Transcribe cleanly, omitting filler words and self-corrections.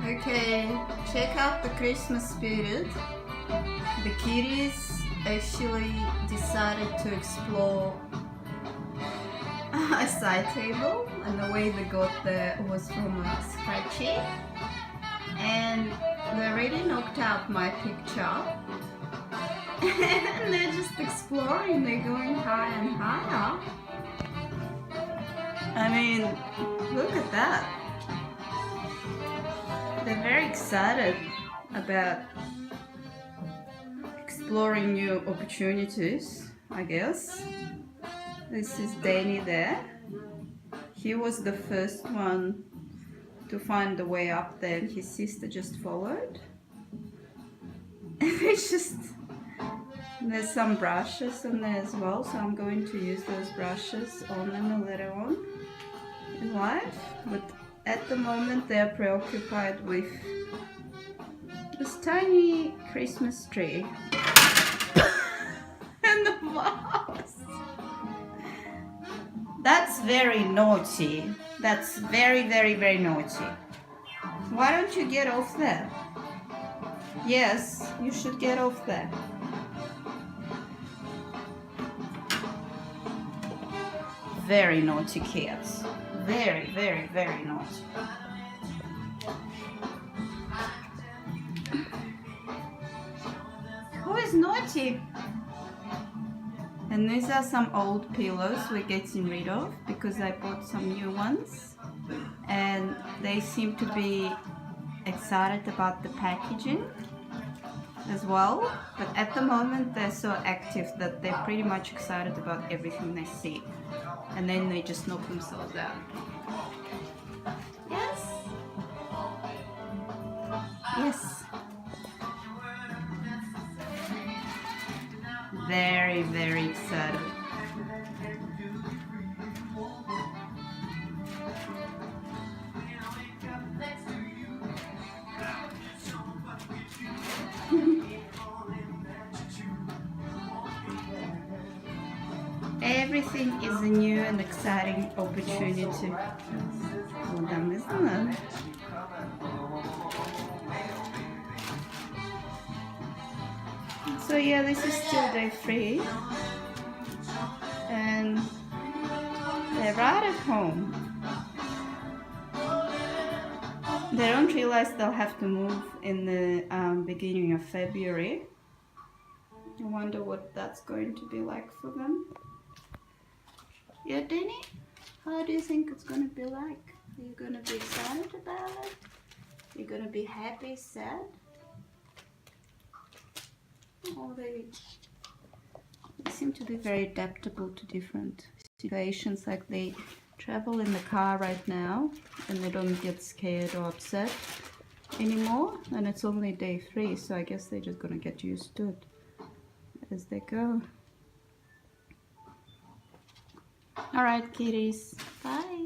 Okay, check out the Christmas spirit. The kitties actually decided to explore a side table, and the way they got there was from a scratchy, and they really knocked out my picture. And they're just exploring, they're going higher and higher. I mean, look at that. They're very excited about exploring new opportunities, I guess. This is Danny there. He was the first one to find the way up there, and his sister just followed. And there's some brushes in there as well, so I'm going to use those brushes on them later on in life. But at the moment they're preoccupied with this tiny Christmas tree and the box. That's very naughty. That's very, very, very naughty. Why don't you get off there? Yes, you should get off there. Very naughty kids. Very, very, very naughty. Who is naughty? And these are some old pillows we're getting rid of because I bought some new ones, and they seem to be excited about the packaging as well, but at the moment they're so active that they're pretty much excited about everything they see, and then they just knock themselves out. Yes? Yes. Very, very excited. Everything is a new and exciting opportunity for them, isn't it? So yeah, this is still day 3, and they're right at home. They don't realize they'll have to move in the beginning of February. I wonder what that's going to be like for them. Yeah, Danny? How do you think it's going to be like? Are you going to be excited about it? You're going to be happy, sad? Oh, they seem to be very adaptable to different situations. Like they travel in the car right now and they don't get scared or upset anymore. And it's only day 3, so I guess they're just going to get used to it as they go. Alright, kitties. Bye.